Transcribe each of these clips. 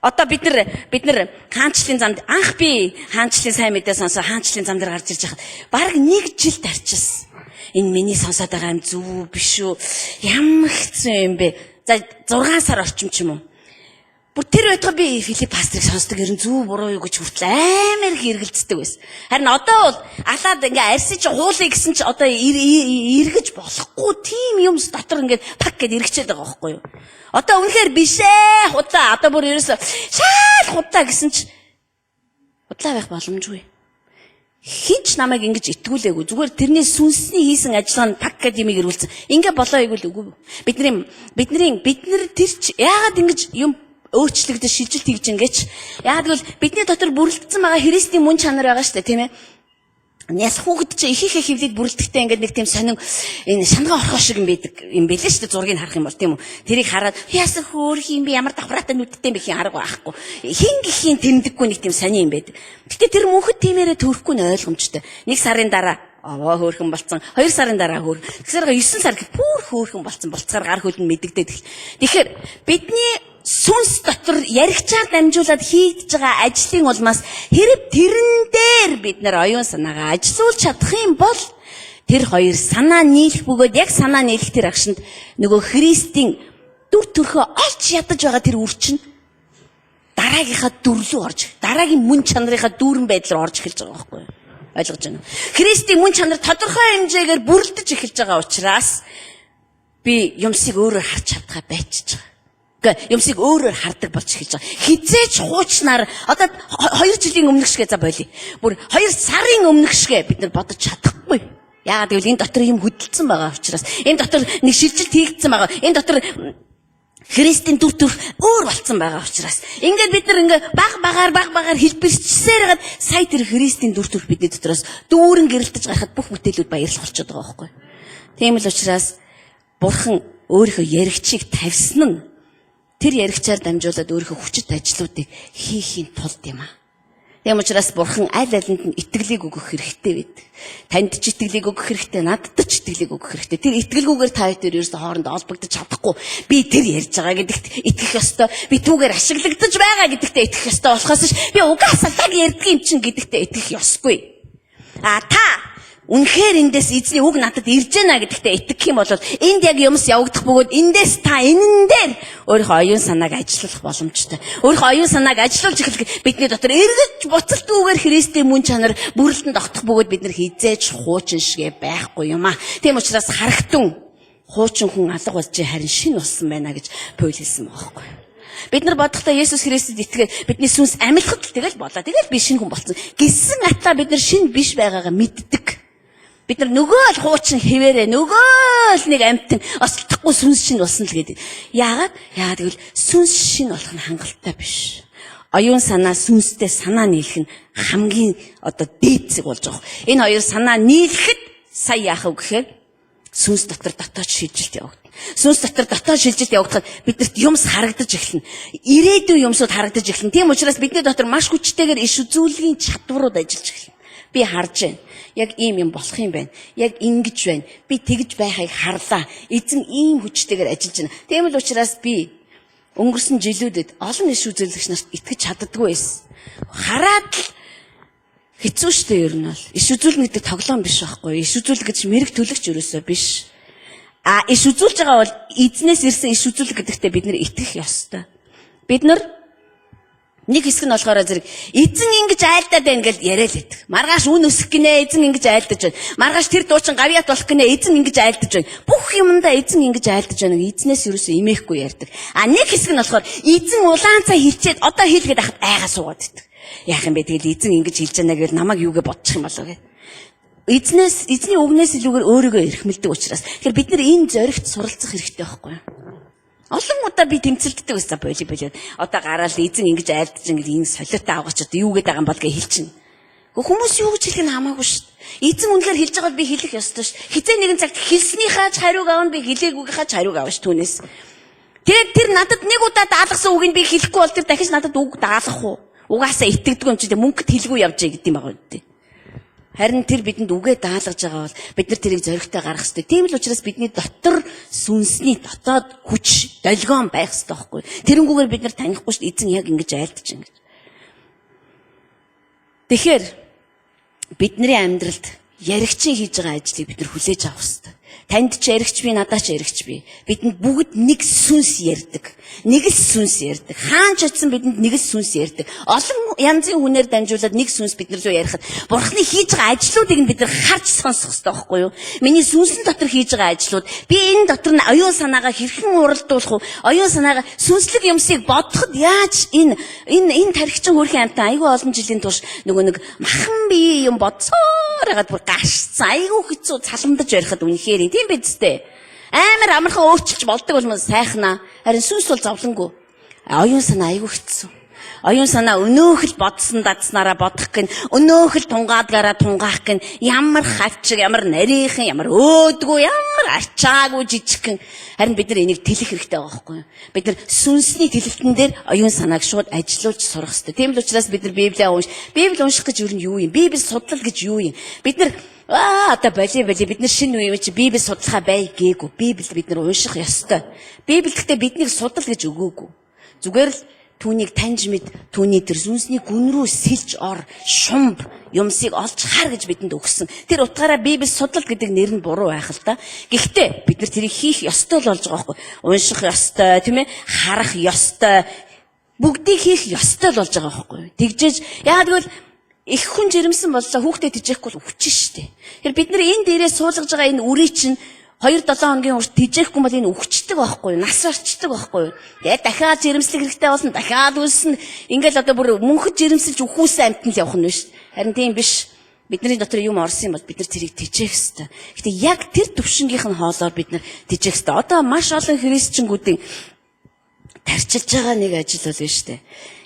Одоо бид нар хаанчлалын замд анх би хаанчлалын сайн мэдээ сонсоо хаанчлалын зам дээр гарч ирж байхад бараг 1 жил тарчсан. Энэ миний сонсоод байгаа юм зүв биш үү? Ямар хэцүү юм бэ? За 6 сар орчим ч юм уу. Бүр тэр байтугай би Филипп пастрыг сонсдог ерэн зүв буруу юу гэж хүртэл амар их эргэлздэг байсан. Харин одоо бол алаад ингээ арьсаж хуулъя гэсэн чи одоо эргэж болохгүй тийм юм дотор ингээ пак гэд эргэчээд байгаа байхгүй юу? Одоо үнэхээр биш ээ худлаа. Одоо бүр ерөөсө шал худлаа гэсэн чи худлаа байх боломжгүй. Хинч намайг ингэж итгүүлээгүй. Зүгээр тэрний сүнсний хийсэн ажиллагаа нь пак гэд юмыг ирүүлсэн. Ингээ болоо игэл үгүй. Бид нар тэр яагаад ингэж юм өөрчлөгдөж шилжилт хийж ингэж яагаад гэвэл бидний дотор бүрэлдсэн байгаа Христийн мөн чанар байгаа шүү дээ, тийм ээ. Яс хүүхэд чи ихийнхээ хөвлөд бүрэлдэхтэй ингээд нэг тийм сонин энэ шангаа орхоо шиг юм байдаг юм бэлээ шүү дээ, зургийг харах юм бол тийм үү. Тэрийг хараад яасан хөөх юм би ямар давхраатай нүдтэй юм бэ хин арга байхгүй. Хин гихийн тэмдэггүй нэг тийм сонин юм байдаг. Гэтэ тэр мөнхөд тиймээрээ төрөхгүй нь ойлгомжтой. 1 сарын дараа аваа хөөрхөн болцсон. 2 сарын дараа хөөр. Тэгэхээр 9 сар гэх бүр хөөрхөн болцсон. Болцохоор гар хөл нь мэдэгдээд. Тэгэхээр бидний сүнс дотор яригчаар дамжуулаад хийгдэж байгаа ажлын улмаас хэрэг тэрэн дээр бид нар оюун санаагаа ажилуулж чадах юм бол тэр хоёр санаа нийлэх бөгөөд яг санаа нийлэх тэр агшинд нөгөө Христийн дүр төрхөө олж ядаж байгаа тэр үрчин дараагийнхаа дүрлүү орж дараагийн мөн чанарынхаа дүүрэн байдлаар орж эхэлж байгаа байхгүй юу? Ойлгож байна уу? Христийн мөн чанар тодорхой хэмжээгээр бүрлдэж эхэлж байгаа учраас би юмсыг өөрөөр харж чадхаа байчиж байгаа. Юмсыг өөрөөр хардаг болж эхэлж байгаа. Хизээч хуучнаар одоо 2 жилийн өмнөх шигээ за болий. Бүр 2 сарын өмнөх шигээ бид нар бодож чадахгүй. Яагаад гэвэл энэ дотор юм хөдөлсөн байгаа учраас энэ дотор нэг шилжилт хийгдсэн байгаа. Энэ дотор Христийн дүр төрх өөр болцсон байгаа учраас ингээд бид нар ингээ баг багаар хэлбэрчсээр хагаад сая тэр Христийн дүр төрх бидний дотроос дүүрэн гэрэлтэж гарахад бүх бүтээлүүд баярлах болчиход байгаа байхгүй. Тийм л учраас Бурхан өөрийнхөө яригчийг тавьсан нь тэр яригчаар дамжуулаад өөрийнхөө хүчит ажлуудыг хийхийн тулд юм аа. Тийм учраас Бурхан аль алинд нь итгэлийг өгөх хэрэгтэй байдаг. Танд ч итгэлийг өгөх хэрэгтэй, надад ч итгэлийг өгөх хэрэгтэй. Тэр итгэлгүйгээр та хоёр ерөөсөө хоорондоо холбогдож чадахгүй. Би тэр ярьж байгаа гэдэгт итгэх ёстой. Би түүгээр ашиглагдаж байгаа гэдэгтээ итгэх ёстой болохоос ш би угаасаа яг ярьдаг юм чинь гэдэгтээ итгэх ёсгүй. Та үнэхээр эндээс эзний үг надад ирж байна гэдэгтээ итгэх юм бол энд яг юмс явагдах бөгөөд эндээс та энэн дээр өөрийнхөө оюун санааг ажиллах боломжтой. Өөрийнхөө оюун санааг ажиллуулж эхлэх бидний дотор эргэж буцалтгүйгээр Христийн мөн чанар бүрэлдэхүүн тогтох бөгөөд бид нар хизээж хуучин шигэ байхгүй юм аа. Тийм учраас харагтун хуучин хүн алга болж харин шин болсон байна гэж Паул хэлсэн байгаа байхгүй. Бид нар бодохдоо Есүс Христэд итгээд бидний сүнс амилахад тэгэл болоо. Тэгэл би шинэ хүн болсон. Гэсэн атла бид нар шинэ биш байгаагаа мэддэг. Бид нар нөгөө л хуучин хэвээрээ нөгөө л нэг амтэн ослохгүй сүнс шин болсон л гэдэг. Яагаад гэвэл сүнс шин болох нь хангалттай биш. Оюун санаа сүнстэй санаа нийлэх нь хамгийн одоо дээд зэг болж байгаа. Энэ хоёр санаа нийлэхэд сая яах вэ гэхээр сүнс дотор дотоод шилжилт явагдана. Сүнс дотор дотоод шилжилт явагдахад биднэрт юмс харагдаж эхэлнэ. Ирээдүйн юмсууд харагдаж эхэлнэ. Тийм учраас бидний дотор маш хүчтэйгээр иш үзүүлгийн чадварууд ажиллаж эхэлнэ. Би харж байна. Яг ийм юм болох юм байна. Яг ингэж байна. Би тэгж байхыг харлаа. Эзэн ийм хүчтэйгээр ажиллаж байна. Тийм л учраас би өнгөрсөн жилүүдэд олон иш үзүүлэгч нарт итгэж чаддаггүй байсан. Хараад л хэцүү шттэ ер нь бол. Иш үзүүлнэ гэдэг тоглоом биш байхгүй. Иш үзүүлэг гэж мэрэг төлөгч ерөөсөө биш. Иш үзүүлж байгаа бол эзнээс ирсэн иш үзүүлэг гэдэгтээ бид нэр итгэх ёстой. Бид нар нэг хэсэг нь болохоор зэрэг эзэн ингэж айлдаад байна гэж яриа л байдаг. Маргааш үн өсөх гинэ эзэн ингэж айлдаж байна. Маргааш тэр дуучин гавьяат болох гинэ эзэн ингэж айлдаж байна. Бүх юмдаа эзэн ингэж айлдаж байна. Эзнээс юусоо имээхгүй ярьдаг. Нэг хэсэг нь болохоор эзэн улаан цай хилчээд одоо хийлгээд ахад айгаа суугаад байдаг. Яах юм бэ тэгэл эзэн ингэж хэлж байна гэвэл намайг юугээ бодчих юм болов гэ. Эзний үгнээс илүүгээр өөрийгөө эрхмэлдэг учраас. Тэгэхээр бид нар энэ зоригт суралцах хэрэгтэй байхгүй юу? Олон удаа би тэмцэлддэг байсан болоод одоо гараал эзэн ингэж айлдаж ингэж энэ солиотой аваач одоо юу гэдэг юм бол гэж хэлчихнэ. Хүмүүс юу гэж хэлэх нь хамаагүй шүү дээ. Эзэн үнэхээр хэлж байгаа бол би хэлэх ёстой шүү. Хизээ нэгэн цагт хэлснийхаа ч хариуг аавна би хэлээгүйгийнхаа ч хариуг аавна ш түүнээс. Тэгээд тэр надад нэг удаа даалгасан үгийг би хэлэхгүй бол тэр дахиж надад үг даалгах уу? Угаасаа итгэдэг юм чи мөнгөд хэлгүй явж байгаа гэдэг юм байна үү? Харин тэр бидэнд үгээ даалгаж байгаа бол бид нар тэрийг зоригтой гаргах хэрэгтэй. Тийм л учраас бидний дотор сүнсний дотоод хүч, долгион байх хэрэгтэй байхгүй. Тэрнгүүгээр бид нар танихгүй шүү дээ. Эзэн яг ингэж айлтж ингэж. Тэгэхээр бидний амьдралд яригчин хийж байгаа ажлыг бид нар хүлээж авах хэрэгтэй. Танд ч яригч би, надад ч яригч би. Бидэнд бүгд нэг сүнс ярьдаг. Нэг л сүнс ярьдаг. Хаан ч очсон бидэнд нэг л сүнс ярьдаг. Олон янзын хүнээр дамжуулаад нэг сүнс бид нар руу ярихад Бурхны хийж байгаа ажлуудыг нь бид нар харж сонсох хэрэгтэй байхгүй юу? Миний сүнсэн дотор хийж байгаа ажлууд би энэ дотор нь оюун санаагаа хэрхэн уралдуулах вэ? Оюун санаагаа сүнслэг юмсыг бодоход яаж энэ тархичин хөрхийн амтан айгүй олон жилийн турш нөгөө нэг махан бие юм бодсоор хагаад бүр гашцсан. Айгүй хэцүү цаламдаж барихад үнэхээр тийм биз дээ. Амар амархан өөрчилж болдог бол сайхнаа. Харин сүнс бол зовлонгүй. Оюун санаа айгүй хэцүү. Оюун санаа өнөөхөл бодсон дадснараа бодох гин, өнөөхөл тунгаадгаараа тунгаах гин, ямар хавчиг, ямар нарийнхан, ямар өөдгөө, ямар арчаагүй жижигхэн. Харин бид нар энийг тэлэх хэрэгтэй байгаа байхгүй юу? Бид нар сүнсний тэлэлтэн дээр оюун санааг шууд ажилуулж сурах хэрэгтэй. Тийм л учраас бид нар Библи унших гэж юу юм? Библи судлал гэж юу юм? Бид нар одоо боли бид нар шинэ үе чи Библи судлахаа бай гээгүй. Библи бид нар унших ёстой. Библи гэхдээ биднийг судал гэж өгөөгүй. Зүгээр л түүнийг таньж мэд, түүний тэр сүнсний гүн рүү сэлж ор, шумб юмсыг олж хар гэж бидэнд өгсөн. Тэр утгаараа Библи судлал гэдэг нэр нь буруу байх л та. Гэхдээ бид нар тэрийг хийх ёстой л болж байгаа байхгүй. Унших ёстой, тийм ээ? Харах ёстой. Бүгдийг хийх ёстой л болж байгаа байхгүй. Тэгжээж яагаад гэвэл их хүн жирэмсэн боллоо хүүхдэд тижээхгүй л өвчин штэ. Тэгэхээр бид нар энэ дээрээ суулгаж байгаа энэ үрий чинь 2-7 хоногийн урт тижээхгүй бол энэ өвчтдөг байхгүй юу? Нас орчдөг байхгүй юу? Тэгээд дахиад жирэмслэх хэрэгтэй болсон, дахиад үлсэн. Ингээл одоо бүр мөнхөд жирэмсэлж өхүүлсэн амтнд л явах нь биш. Харин тийм биш. Бидний дотор юм орсон юм бол бид нар тэрийг тижээх хэрэгтэй. Гэтэ яг тэр төвшингийнх нь хоолоор бид нар тижээх хэрэгтэй. Одоо маш олон христчингүүдийн тарчилж байгаа нэг ажил бол биш үү?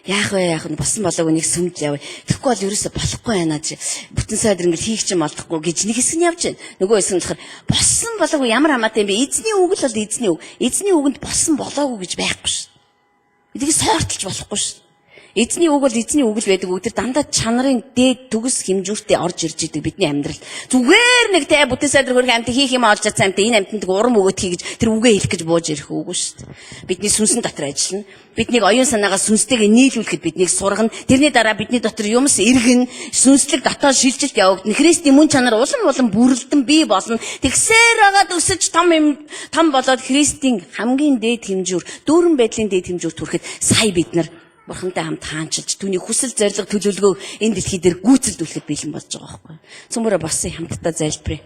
Яах вэ? Босон болоогүй нэг сүмд явъя. Тэгэхгүй бол ерөөсө болохгүй байна чи. Бүтэн сайдэр ингээл хийх ч юм олдохгүй гэж нэг хэсэг нь явж байна. Нөгөө хэсэг нь болохоор босон болоогүй ямар хамаатай юм бэ? Эзний үг л бол эзний үг. Эзний үгэнд босон болоогүй гэж байхгүй шүү. Эдгийг сойртолж болохгүй шүү. Эзний үг бол эзний үг л байдаг. Өдөр дандаа чанарын дээд төгс хэмжүүртээ орж ирж идэг бидний амьдрал. Зүгээр нэг тэ бүтэн сайдэр хөрх амт хийх юм олж чадсан амт энэ амтнд урам өгөөд хий гэж тэр үгээ хэлэх гэж бууж ирэх үгүй шүү. Бидний сүнсэн дотор ажиллана. Биднийг оюун санаагаа сүнстэйгээ нийлүүлэхэд биднийг сургана. Тэрний дараа бидний дотор юмс эргэн, сүнслэг дотоод шилжилт явагдана. Христийн мөн чанар улам бүрэлдэн бий болно. Тэгсээр агаад өсөж том болоод Христийн хамгийн дээд хэмжүүр, дүүрэн байдлын дээд хэмжүүрт хүрэхэд сая бид нар Бурхантай хамт хаанчилж түүний хүсэл зориг төлөвлөгөө энэ дэлхий дээр гүйцэлдүүлэхэд бэлэн болж байгаа байхгүй. Цөмөрө босон хамтдаа залбирая.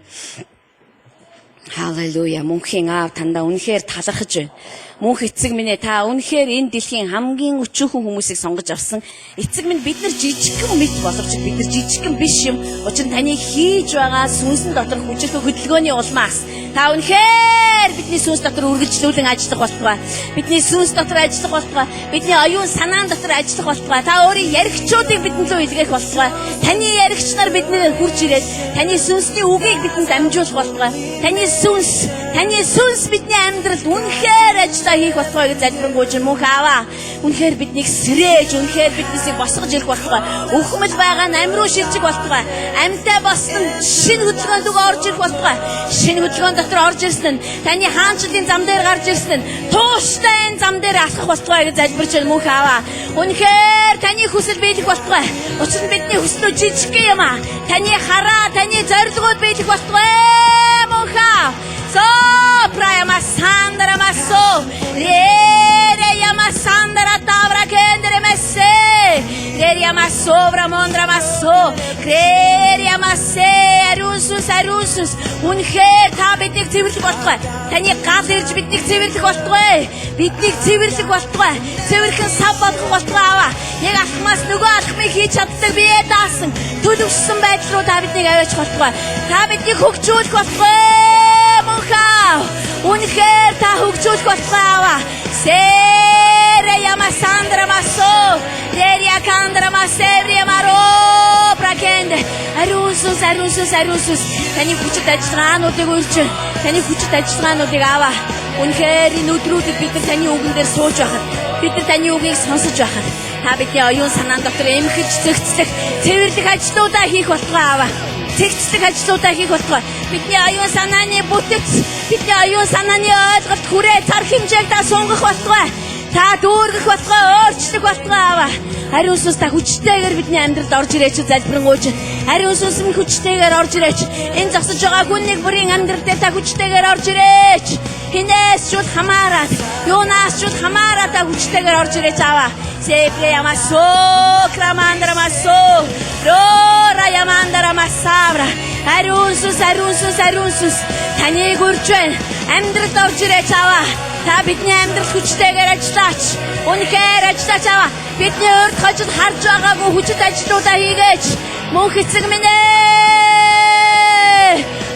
Халелуя. Мөнхийн аав тандаа үнэхээр талархаж байна. Мөнх эцэг минь ээ та үнэхээр энэ дэлхийн хамгийн өчүүхэн хүмүүсийг сонгож авсан. Эцэг минь бид нар жижигхэн мэд боловч бид нар жижигхэн биш юм. Учир нь таны хийж байгаа сүнсэн дотор хүчтэй хөдөлгөөний улмаас та үнэхээр бидний сүнс дотор үргэлжлүүлэн ажиллах болтугай. Бидний сүнс дотор ажиллах болтугай. Бидний оюун санаан дотор ажиллах болтугай. Та өөрийн яригчуудыг бидэнд рүү илгээх болтугай. Таны яригч нар бидний хурж ирээд таны сүнсний үгийг бидэнд дамжуулах болтугай. Таны сүнс бидний амьдралд үнэхээр ажиллаа хийх болтугай гэж залбирanгуйж мөнх ааваа. Үнэхээр биднийг сэрээж, үнэхээр биднээсээ босгож ирэх болтугай. Өхмөл байгаа нь амь руу шилжих болтугай. Амьтаа болсон шинэ хөдөлгөөнд орж ирэх болтугай. Шинэ хөдөлгөөн дотор орж ирсэн нь таны хаанчлалын зам дээр гарч ирсэн нь тууштай энэ зам дээр алхах болтугай гэж залбирч байна мөнх ааваа. Үнэхээр таны хүсэл биелэх болтугай. Учир нь бидний хүслөө жижиг юм аа. Таны хараа, таны зорилгууд биелэх болтугай. Мөнх аав. Праяма сандра массо, реяма сандра тавра кендре мессе, реяма совра мондра массо, реяма се арусус, үнэхээр та биднийг цэвэрлэх болтугай. Таны гал ирж биднийг цэвэрлэх болтугай. Биднийг цэвэрлэх болтугай. Цэвэрхэн сав болгох болтугай аваа. Яг алхмаас нөгөө алхмыг хийж чаддаг бие даасан. Төлөвшсөн байдал руу та биднийг аваач болтугай. Та биднийг хөгжүүлэх болтугай. Үнэхээр та хөгжүүлэх болтугай аваа. Сэре яма сандра массо, рея кандра массеври маро пракенд. Арусус. Таны хүчит ажиллагаануудыг урьж, таны хүчит ажиллагаануудыг аваа. Үнэхээр энэ өдрүүдэд бид нар таны үгэн дээр сууж байхад, бид нар таны үгийг сонсож байхад та бидний оюун санаан дотор эмхэж зөгцлөх цэвэрлэх ажлуудаа хийх болтугай аваа. цэгцлэг ажлуудаа хийх болтугай. Бидний оюун санааны бүтэц, бидний оюун санааны ойлголт хүрээ цар хэмжээг та сунгах болтугай. Та дүүргэх болтугай, өөрчлөх болтугай аваа. Ариун сүнс та хүчтэйгээр бидний амьдралд орж ирээч залбирanгуйч. Ариун сүнс минь хүчтэйгээр орж ирээч. Энэ зогсож байгаа хүннийг бүрийн амьдрал дээр та хүчтэйгээр орж ирээч. Хинээс шууд хамаарат, юунаас шууд хамаарат та хүчтэйгээр орж ирээч аваа. Sempre amasso, clamandra amasso, rora yamandra masavra. Ариун сүнс таныг үрж байна. Амьдралд орж ирээч аваа. Та бидний амьдрал хүчтэйгээр ажиллаач. Үнэхээр ажиллаач аваа. Бидний урд хожид харж байгаагүй хүчит ажлуудаа хийгээч. Мөнх эцэг минь ээ.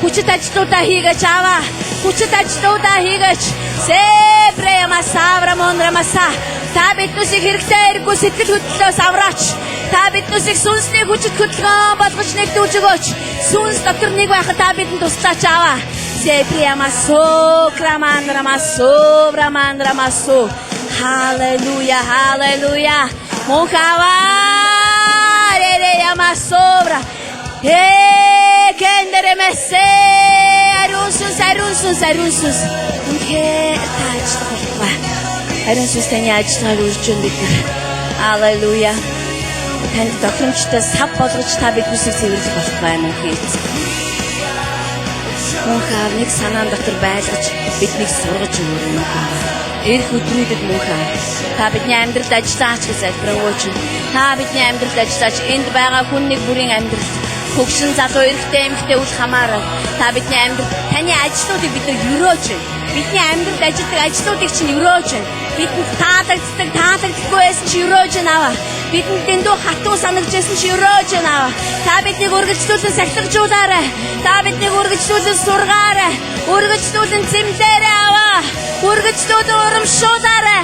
Хүчит ажлуудаа хийгээч аваа. Хүчит ажлуудаа хийгээч. Sempre masavra mondra masa. Та биднүсийг хэрэгтэй хэрэггүй сэтгэл хөдлөлөөс авраач. Та биднүсийг сүнсний хүчит хөдөлгөөн болгож нэгдүүлж өгөөч. Сүнс дотор нэг байхад та бидэнд туслаач аваа. Sempre amasso, clamandra amasso, bramandra amasso. Hallelujah, hallelujah. Mukava, re amasobra. Kendere messe, arunsus. Unke taach tokwa. Аринсус таны ажлыг үрж өндөг. Аллилуйя. Танд тохиромжтой сав болгож та биднээсээ цэвэрлэх болох байна уу хийц. Мөнхөө нэг санаан дотор байлгаж биднийг сургаж өгнө. Эх өдрүүдэд мөнхөө та бидний амьдралд ажиллаач гэж залбирanгуйч. Та бидний амьдралд ажиллаач. Энд байгаа хүн нэг бүрийн амьдрал хөгшин залуу эрэгтэй эмэгтэй үл хамааран та бидний амьдрал таны ажлуудыг бид өрөөж бидний амьдралд ажилладаг ажлуудыг чинь өрөөж бидэнд таалагддаггүй байсан чи өрөөж наваа. Бидэнд дэндүү хатуу санагдж байсан чи өрөөж наваа. Та биднийг үргэлжлүүлэн сахилгажуулаарай. Та биднийг үргэлжлүүлэн сургаарай. Үргэлжлүүлэн зэмлээрэй аваа. Үргэлжлүүлэн урамшуулаарай.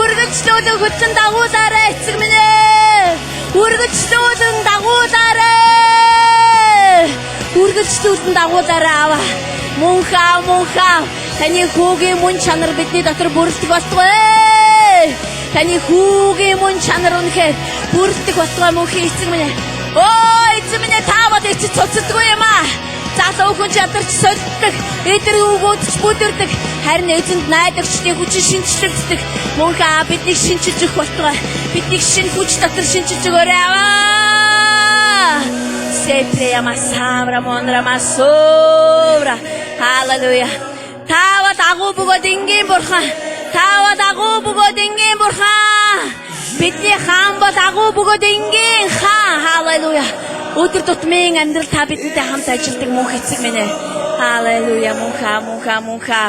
Үргэлжлүүлэн хөтлөн дагуулаарай эцэг минь ээ. Үргэлжлүүлэн дагуулаарай. Үргэлжлүүлэн дагуулаарай аваа. Мөнхөө таны хүүгийн мөн чанар бидний дотор бүрддэг болтугай. Таны хүүгийн мөн чанар үнэхээр бүрддэг болтугай мөнхийн эцэг минь. Өө эцэг минь таавал эцэг цуцдаггүй юм аа. Залуу хүн чадварч солиддаг, эдэр үгөөдч бүдэрдэг. Харин эзэнд найдагчдын хүчин шинжлэгддэг. Мөнхөө биднийг шинжилж өгөх болтугай. Биднийг шинэ хүч дотор шинжилж өгөөрэй аваа. Sempre amassavra mondra masovra. Hallelujah. Таава дагуу бөгөөд ингийн бурхан. Таава дагуу бөгөөд ингийн бурхан. Бидний хаан бол дагуу бөгөөд ингийн хаан. Hallelujah. Өдөр тутмын амьдрал та бидэнтэй хамт ажилладаг мөнх эцэг минь ээ. Hallelujah. Мөнхөө.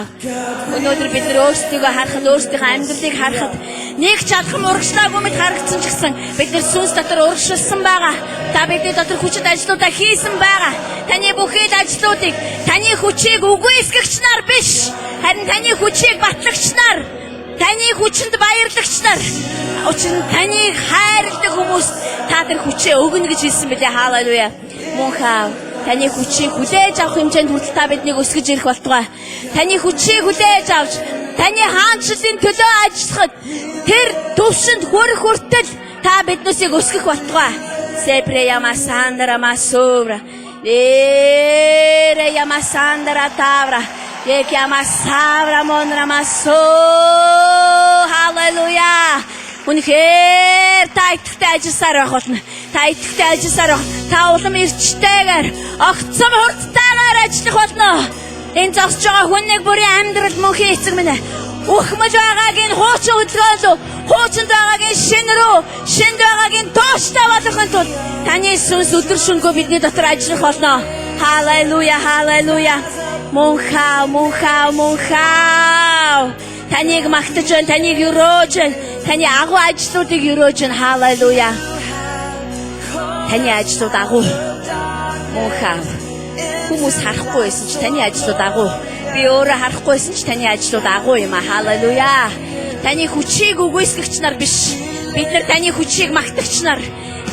Өнөөдөр бид нар өөрсдийгөө харахад, өөрсдийнхөө амьдралыг харахад нэг ч алхам урагшлаагүй мэт харагдсан ч гэсэн бид нар сүнс дотор урагшилсан байгаа. Та бидний дотор хүчит ажлуудаа хийсэн байгаа. Таны бүхэл ажлуудыг, таны хүчийг үгүйсгэгч нар биш, харин таны хүчийг батлагч нар, таны хүчинд баярлагч нар, учир нь таныг хайрладаг хүмүүс та тэр хүчээ өгнө гэж хэлсэн билээ. Халелуя. Мөнхөө таны хүчийг хүлээж авах хэмжээнд хүртэл та биднийг өсгөж ирэх болтугай. Таны хүчийг хүлээж авч таны хаанчлалын төлөө ажиллахад тэр төвшөнд хүрэх хүртэл та биднээсийг өсгөх болтугай. Sempre yamasandra masovra. Ere yamasandra tavra. Ek yamasavra mondra maso. Hallelujah. Үнэхээр та итгэвтэй ажилласаар байх болно. Та итгэвтэй ажилласаар байх. Та улам эрчтэйгээр, огцом хурдтайгаар ажиллах болно. Энэ зогсож байгаа хүннийг бүрийн амьдрал мөнхийн эцэг минь ухмаж байгааг энэ хуучин хөдөлгөөн рүү, хуучинд байгааг энэ шинэ рүү, шинд байгааг энэ тууштай болгохын тулд таны сүнс өдөр шөнөгүй бидний дотор ажиллах болно. Халелуя. Мөнхөө. Таныг магтаж байна, таныг өрөөж байна, таны агуу ажлуудыг өрөөж байна. Халелуя. Таны ажлууд агуу. Мөнхөө. Хүмүүс харахгүй байсан ч таны ажлууд агуу. Би өөрөө харахгүйсэн ч таны ажлууд агуу юм аа. Халелуя. Таны хүчийг үгүйсгэгч нар биш. Бид нар таны хүчийг магтагч нар.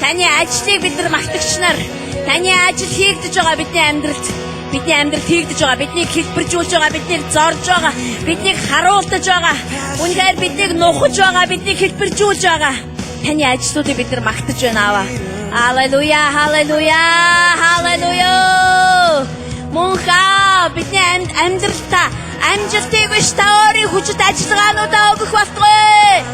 Таны ажлыг бид нар магтагч нар. Таны ажил хийгдэж байгаа бидний амьдралд. Бидний амьдрал хийгдэж байгаа. Биднийг хэлбэржүүлж байгаа. Биднийг зорж байгаа. Биднийг харуулж байгаа. Үнэхээр биднийг нухаж байгаа. Биднийг хэлбэржүүлж байгаа. Таны ажлуудыг бид нар магтаж байна аваа. Халелуя, халелуя, халелуя. Мөнхөө бидний амьдралтаа амжилтыг биш та өөрийн хүчит ажиллагаануудаа өгөх болтугай.